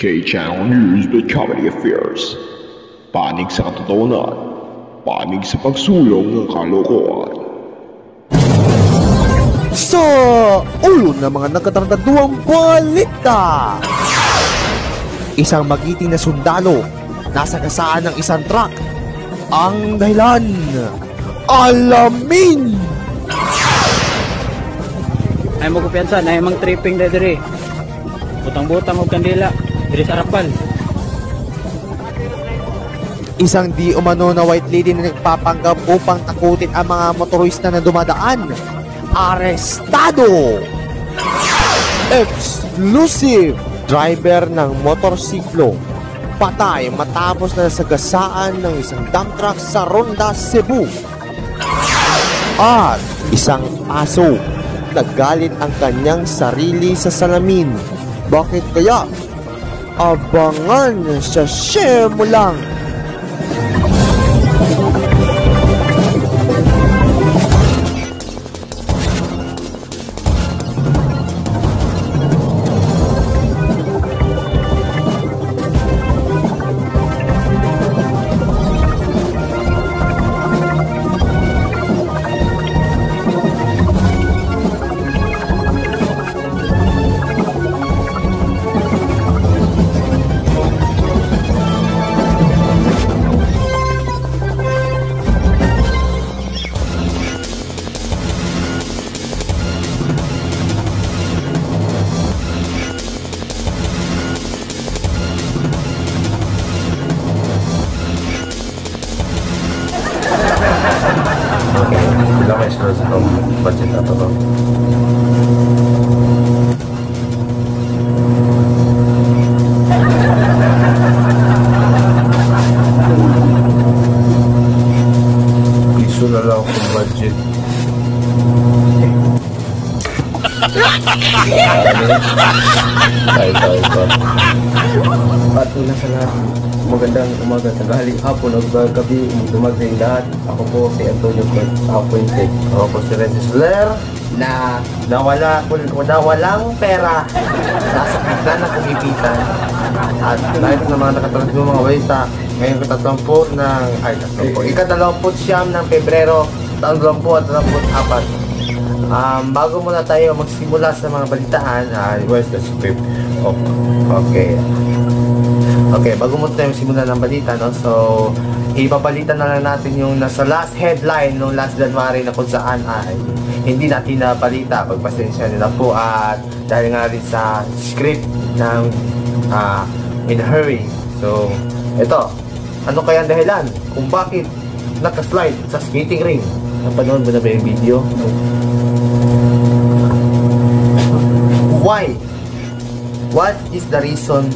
K-Channel News with Comedy Affairs. Panig sa katotohanan, panig sa pagsulong ng kalokohan. Sa ulo ng mga nagkatardaduang balita, isang magiting na sundalo nasa gasaan ng isang truck. Ang dahilan, alamin! Ay mo kumpiyansa na imong tripping na diri. Butang-butang og kandila diri sa Arapal. Isang di umano na white lady na nagpapanggap upang takutin ang mga motorista na dumadaan. Arestado! Exclusive! Driver ng motorsiklo patay matapos na nasagasaan ng isang dump truck sa Ronda, Cebu. At isang aso, nagalit ang kanyang sarili sa salamin. Bakit kaya? Abangan sa share mo lang. Bilang kayo sa itong budget na ito. Piso na lang akong budget. Tayo. At una sa lahat, magandang umaga, tanghali, hapon, o gabi, dumagdating lahat. Ako po si Antonio Puente. Ako po si Renzi Soler na walang pera. Nasa gitna ng kumipitan. At dahil ng mga nakatulad ng mga balita, ngayon ika-29 ng Pebrero, taong 2024. Bago muna tayo magsimula sa mga balitaan, where's the script? Okay, bago muna tayo magsimula ng balita, no? So, ipapalitan na lang natin yung nasa last headline noong last January na kung saan ay hindi natin napalita. Pagpasensya nila po at dahil nga rin sa script ng in a hurry. So, ito, ano kaya ang dahilan kung bakit nakaslide sa skating ring? Napanood mo na ba yung video? Why? What is the reason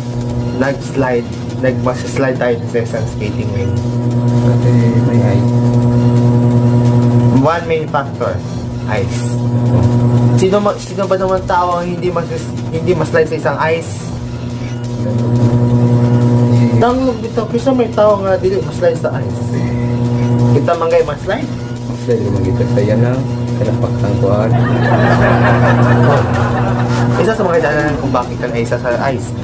nagmasaslide tayo sa isang skating ring? Kasi may ice. One main factor, ice. Sino ba naman tao ang hindi maslide sa isang ice? Tanong dito, kasi may tao nga dito maslide sa ice. Kita man kayo maslide? Maslide naman dito sa yan lang. Kanapaktang kuhaan. Isa sa mga dahilan kung bakit kan ay isa sa ice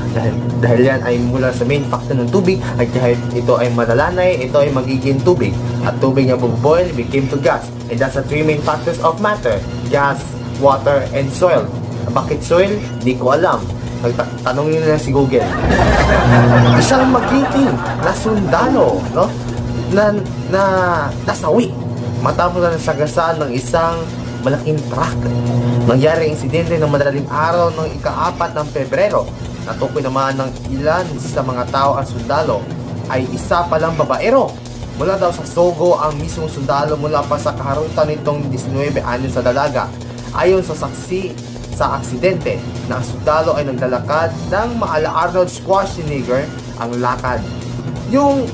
dahil yan ay mula sa main factor ng tubig at dahil ito ay malalanay, ito ay magiging tubig at tubig na buboil became to gas, and that's the three main factors of matter: gas, water, and soil. Bakit soil? Di ko alam. Tanongin nila si Google. Isang magiting na sundalo, no? na nasawi matapos na nasagasaan ng isang malaking truck. Nangyari ang insidente ng madaling araw ng ika-4 ng Pebrero. Natukoy naman ng ilan sa mga tao ang sundalo ay isa palang babaero. Mula daw sa Sogo ang mismong sundalo mula pa sa kaharutan nitong 19 anyos sa dalaga. Ayon sa saksi sa aksidente, na ang sundalo ay naglalakad ng maala Arnold Schwarzenegger ang lakad. Yung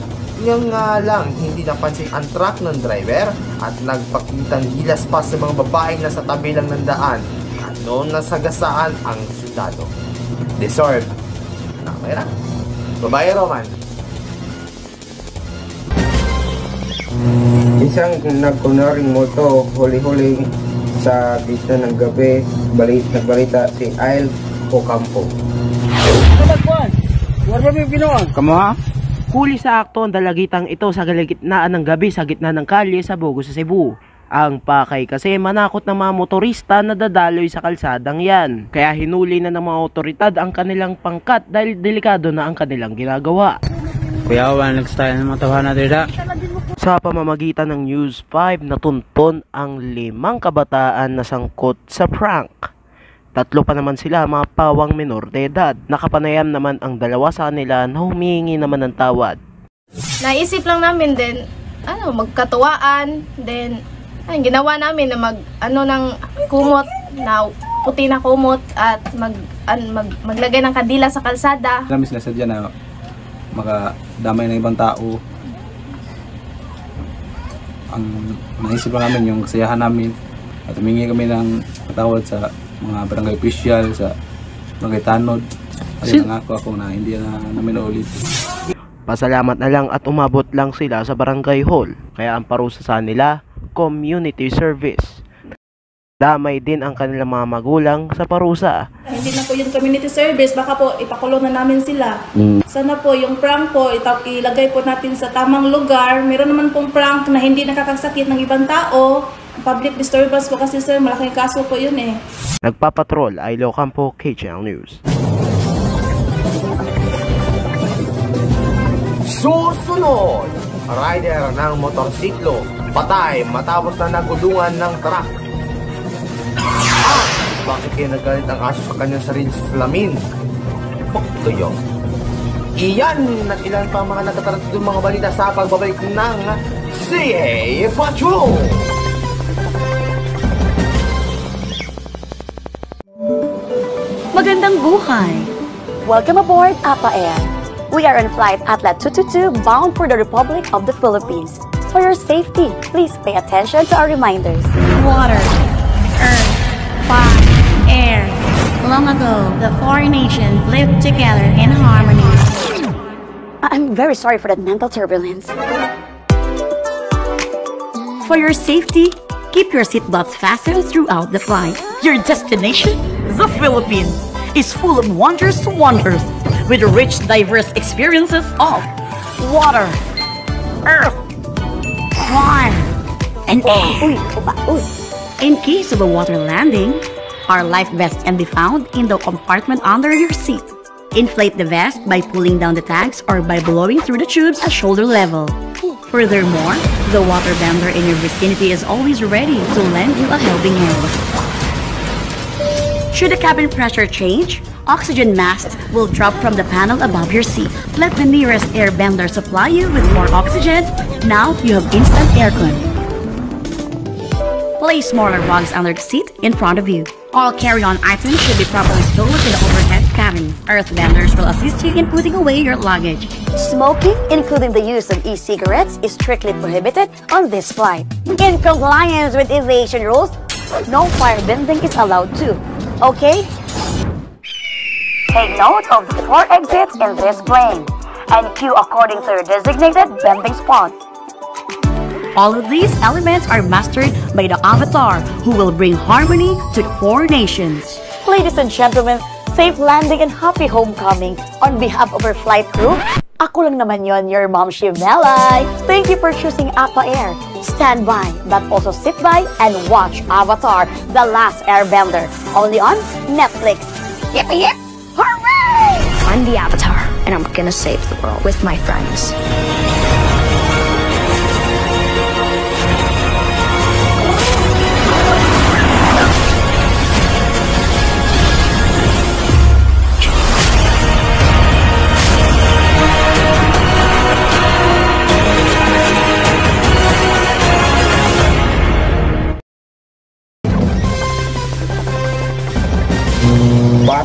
lang hindi napansin ang truck ng driver at nagpakitang gilas pa sa mga babaeng nasa tabi lang ng daan at noon nasagasaan ang sundalo. Deserve. Tama na. Babae Roman. Isang nagkunaring moto, huli-huli sa gitna ng gabi, nagbalita si Ail Ocampo. Kamu ha? Huli sa akto ang dalagitang ito sa gitnaan ng gabi sa gitna ng kalye sa Bogo sa Cebu. Ang pakay kasi manakot ng mga motorista na dadaloy sa kalsadang yan. Kaya hinuli na ng mga otoridad ang kanilang pangkat dahil delikado na ang kanilang ginagawa. Kuya, wala nag-style ng mga tawahan natin da. Sa pamamagitan ng News 5, natunton ang 5 kabataan na sangkot sa prank. 3 pa naman sila mga pawang menor de edad. Nakapanayam naman ang 2 sa kanila na humihingi naman ng tawad. Naisip lang namin din, magkatuwaan, then ginawa namin na ng kumot, na puti na kumot at maglagay ng kandila sa kalsada. Kami sinasadya na makadamay ng ibang tao. Ang naisip lang namin yung kasiyahan namin at humingi kami ng patawad sa mga barangay official, sa barangay tanod. Ayun, nangako ako na hindi na namin ulit. Pasalamat na lang at umabot lang sila sa barangay hall. Kaya ang parusa sa nila, community service. Damay din ang kanilang mga magulang sa parusa. Hindi na po yung community service, baka po ipakulong na namin sila. Sana po yung prank po, ilagay po natin sa tamang lugar. Meron naman pong prank na hindi nakakasakit ng ibang tao. Public disturbance po kasi sir, malaking kaso po yun eh. Nagpapatrol ay Locampo, KCL News. Susunod, rider ng motorsiklo patay matapos na nagulungan ng truck. Bakit kaya nagalit ang aso sa kanyang sarili sa salamin? Kayo. Iyan at ilan pa mga nagtatarantadong mga balita sa pagbabalik ng CA Patrol! Magandang buhay! Welcome aboard APA Air. We are on flight Atlas 222 bound for the Republic of the Philippines. For your safety, please pay attention to our reminders. Water, earth, fire, air. Long ago, the four nations lived together in harmony. I'm very sorry for that mental turbulence. For your safety, keep your seatbelts fastened throughout the flight. Your destination, the Philippines, is full of wonders with rich, diverse experiences of water, earth, fire, and air. In case of a water landing, our life vest can be found in the compartment under your seat. Inflate the vest by pulling down the tags or by blowing through the tubes at shoulder level. Furthermore, the water bender in your vicinity is always ready to lend you a helping hand. Should the cabin pressure change, oxygen masks will drop from the panel above your seat. Let the nearest air bender supply you with more oxygen. Now you have instant aircon. Place smaller rugs under the seat in front of you. All carry-on items should be properly stowed in the overhead cabin. Earth benders will assist you in putting away your luggage. Smoking, including the use of e-cigarettes, is strictly prohibited on this flight. In compliance with aviation rules, no firebending is allowed too. Okay? Take note of the 4 exits in this plane and queue according to your designated bending spot. All of these elements are mastered by the Avatar, who will bring harmony to the 4 nations. Ladies and gentlemen, safe landing and happy homecoming. On behalf of our flight crew, ako lang naman yon, your mom, Shimelay. Thank you for choosing APA Air. Stand by, but also sit by and watch Avatar, The Last Airbender, only on Netflix. Yip yip! Hooray! I'm the Avatar, and I'm gonna save the world with my friends.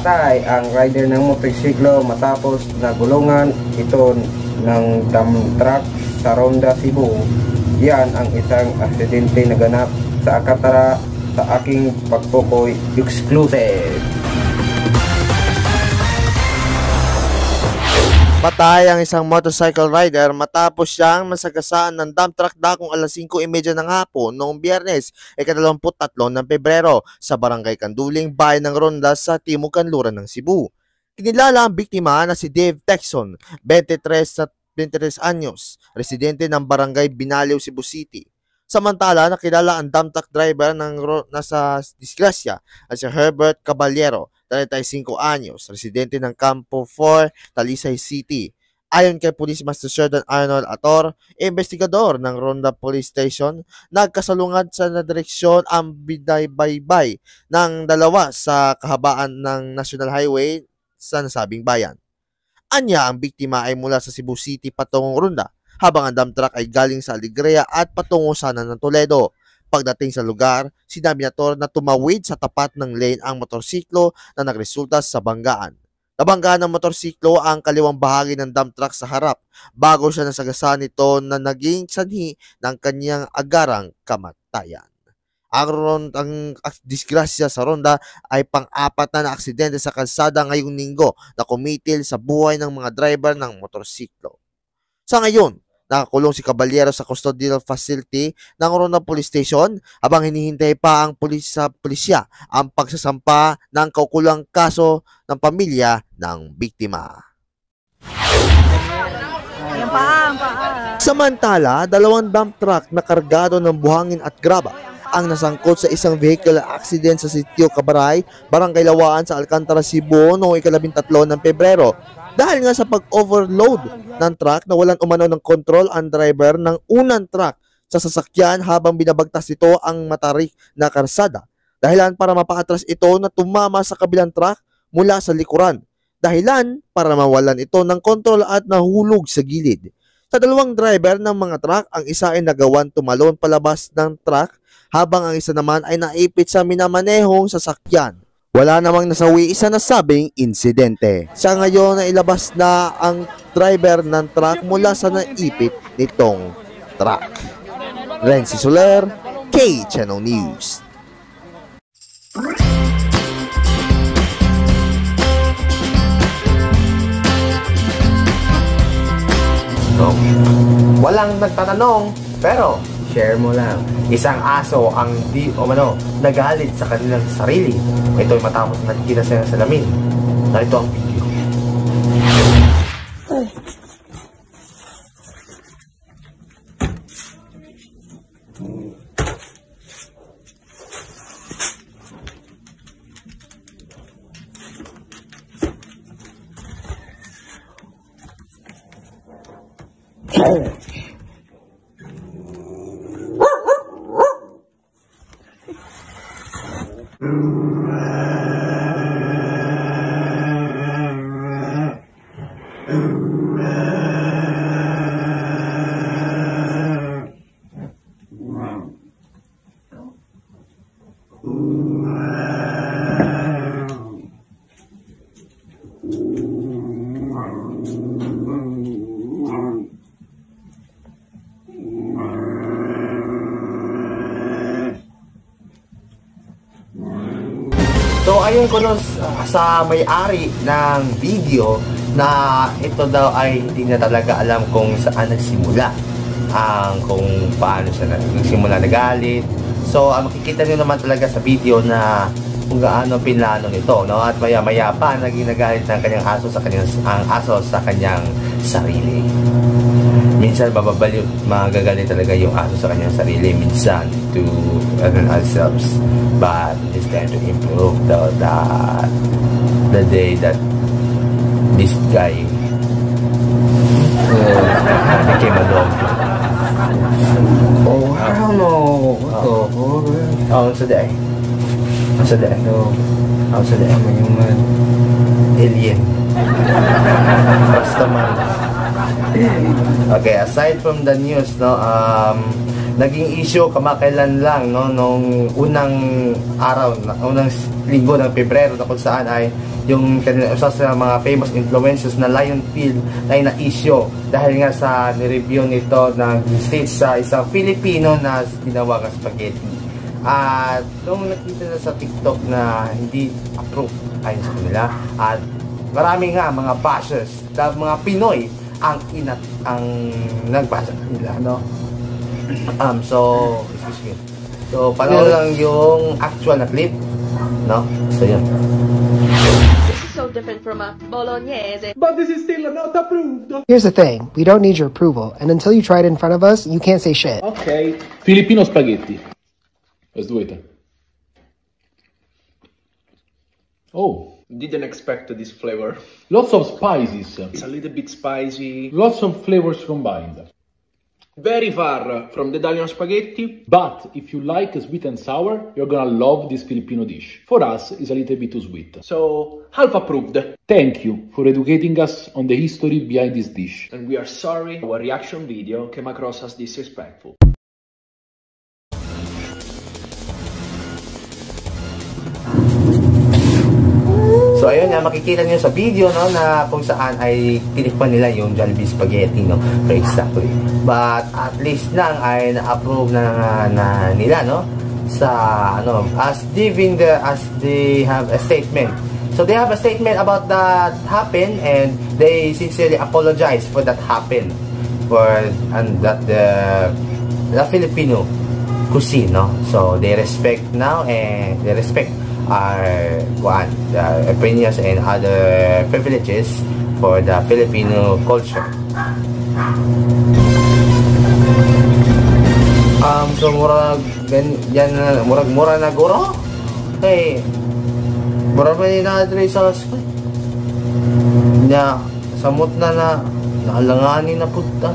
Patay ang rider ng motorsiklo matapos nagulungan ito ng dump truck sa Ronda, Cebu. Yan ang isang aksidente na ganap sa Akatara sa aking pagpukoy exclusive. Patay ang isang motorcycle rider matapos siyang masagasaan ng dump truck dakong alas 5:30 ng hapon noong Biyernes, 23 ng Pebrero sa Barangay Kanduling, bayan ng Ronda sa Timog Kanluran ng Cebu. Kinilala ang biktima na si Dave Texon, 23 anyos, residente ng Barangay Binaliw, Cebu City. Samantala, nakilala ang dump truck driver ng nasa disgrasya at si Herbert Caballero, 35 anyos, residente ng Campo 4, Talisay City. Ayon kay Police Master Sergeant Arnold Ator, investigador ng Ronda Police Station, nagkasalungad sa direksyon ang biday-baybay ng dalawa sa kahabaan ng National Highway sa nasabing bayan. Anya, ang biktima ay mula sa Cebu City patungong Ronda, habang ang dump truck ay galing sa Alegria at patungo sana ng Toledo. Pagdating sa lugar, sinabi na Tor na tumawid sa tapat ng lane ang motorsiklo na nagresulta sa banggaan. Nabanggaan ng motorsiklo ang kaliwang bahagi ng dump truck sa harap bago siya nasagasaan nito na naging sanhi ng kanyang agarang kamatayan. Ang disgrasya sa Ronda ay pang-apat na aksidente sa kalsada ngayong linggo na kumitil sa buhay ng mga driver ng motorsiklo. Sa ngayon, nakakulong si Caballero sa custodial facility ng Ronda Police Station habang hinihintay pa ang pulisya ang pagsasampa ng kaukulang kaso ng pamilya ng biktima. Samantala, 2 dump truck na kargado ng buhangin at graba ang nasangkot sa isang vehicle accident sa Sitio Cabaray, Barangay Lawaan sa Alcantara, Cebu noong 13 ng Pebrero. Dahil nga sa pag-overload ng truck na walang umano ng kontrol ang driver ng unang truck sa sasakyan habang binabagtas ito ang matarik na karsada. Dahilan para mapaatras ito na tumama sa kabilang truck mula sa likuran. Dahilan para mawalan ito ng kontrol at nahulog sa gilid. Sa 2 driver ng mga truck, ang isa ay nagawan tumalon palabas ng truck habang ang isa naman ay naipit sa minamanehong sasakyan. Wala namang nasawi sa nasabing insidente. Sa ngayon na ilabas na ang driver ng truck mula sa naipit nitong truck. Renzi Soler, K-Channel News. Walang nagtatanong, pero share mo lang. Isang aso ang nagalit sa kanilang sarili. Ito'y matapos nakikita siya sa salamin. Narito ang video. So ayun ko nun sa may-ari ng video na ito daw ay hindi na talaga alam kung saan nagsimula kung paano siya nagsimula nagalit. So makikita nyo naman talaga sa video na kung gaano pinlano nito, no? At maya-maya pa naging nagalit ng kanyang aso sa kanyang sarili. Minsan magagalit talaga yung aso sa kanyang sarili, minsan to ourselves. But it's time to improve the day that this guy became a dog. Oh, I don't know. How's the day? How's the day? How's the day? Human. Alien. Rastaman. Okay, aside from the news, no, naging issue kamakailan lang, no, nung unang linggo ng Pebrero, na kung saan ay yung isa sa mga famous influencers na Lionfield ay na-issue dahil nga sa nireview nito ng stage sa isang Filipino na tinawag spaghetti. At nung nakita na sa TikTok na hindi approve ayon sa kanila, at marami nga mga bashers, mga Pinoy ang nagbasa nila, no? So, excuse me. So, panoorin lang yung actual na clip, no? So, yun. This is so different from a bolognese. But this is still not approved. Here's the thing, we don't need your approval, and until you try it in front of us, you can't say shit. Okay. Filipino spaghetti. Let's do it. Oh. Didn't expect this flavor. Lots of spices. It's a little bit spicy. Lots of flavors combined. Very far from the Italian spaghetti. But if you like sweet and sour, you're gonna love this Filipino dish. For us, it's a little bit too sweet. So, half approved. Thank you for educating us on the history behind this dish. And we are sorry our reaction video came across as disrespectful. So ayun nga, makikita nyo sa video, no, na kung saan ay tinikman nila yung Jollibee Spaghetti, no, exactly. But at least lang ay na-approve na nila, no, sa ano, as they have a statement. So they have a statement about that happened, and they sincerely apologize for that happened, and that the Filipino cuisine, no. So they respect now, and they respect our opinions and other privileges for the Filipino culture. So murag na guro. Hey, murag man na dre sa nya samot na naalangani na punta.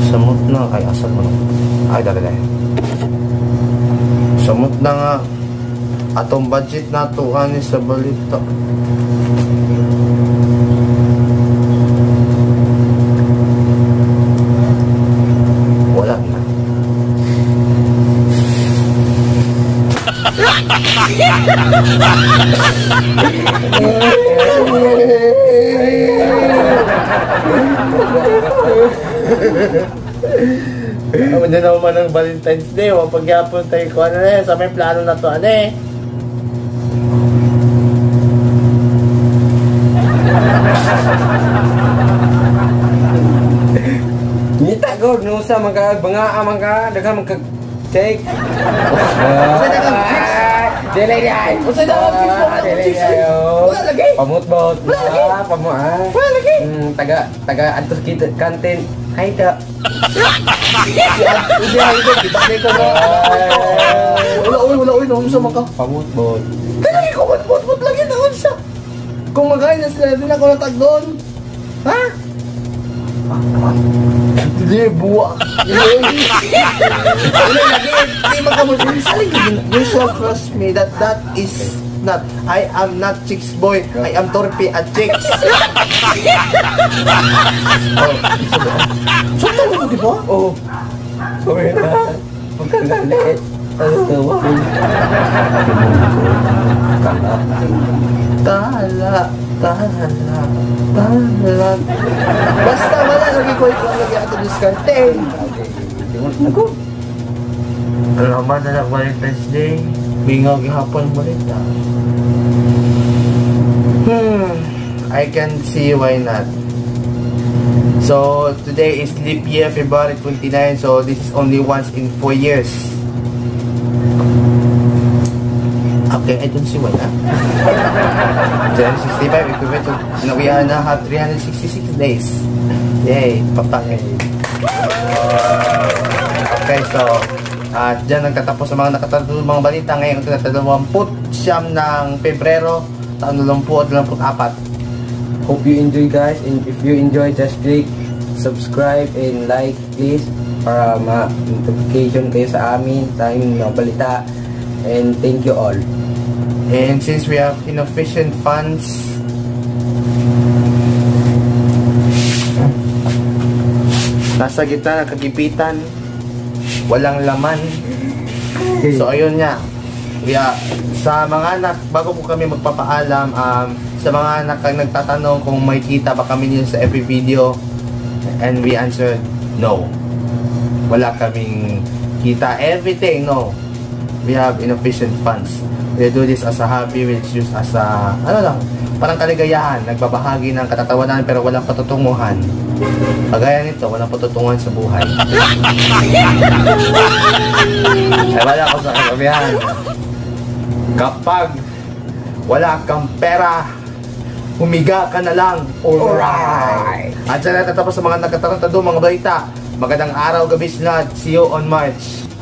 Samot na ay asal mo. Ay dali. Samot na nga atong budget na to ani sa balita. Wala na. Hindi naman ng Valentine's Day, pagyapon tayo ko ano na sa may plano na to ano eh. Nita ko, nusa magkabanga ka, daghang magka-take. Delay niya. Usay daw wala lagi. Pamut-bot. Wala lagi. Taga antos kita kantin. Hay da. Wala uy, nung sa maka. Pamut-bot. Lagi ko pamut-bot lagi na unsa. Kung magayon na sila din ako natagdon. Ha? Hindi, buwa. Hindi magkamusin. You shall trust me that is not. I am not chicks boy. I am torpe at chicks. Saan mo di ba? Oo. Sorry na. Magkagalit. Ano tawa? Tala. Basta wala lagi ko ikaw lagi ato diskarte. Ako. Alaman na Valentine's Day. Bingaw gihapon balita. I can see why not. So today is leap year, February 29. So this is only once in 4 years. Okay, I don't see why not. 365 equivalent to we are now have 366 days. Yay, papangay. Okay, so dyan nagtatapos sa mga nakatatulong mga balita ngayon ito na 29 ng Pebrero taon 2024. Hope you enjoy guys, and if you enjoy just click subscribe and like please para ma-notification kayo sa amin sa aming mga balita, and thank you all. And since we have inefficient funds, nasa gitna ng kagipitan, walang laman. So ayun nga, sa mga anak, bago po kami magpapaalam, sa mga anak nagtatanong kung may kita ba kami nila sa every video, and we answered no. Wala kaming kita, everything no. We have inefficient funds. We do this as a hobby, we use as a, parang kaligayahan, nagbabahagi ng katatawanan pero walang patutunguhan. Pagaya nito, walang patutunguhan sa buhay. Ay wala ko sa kasabihan. Kapag wala kang pera, humiga ka na lang. Alright! At dyan natatapos sa mga nakatarantado mga balita. Magandang araw, gabi, sinad. See you on March.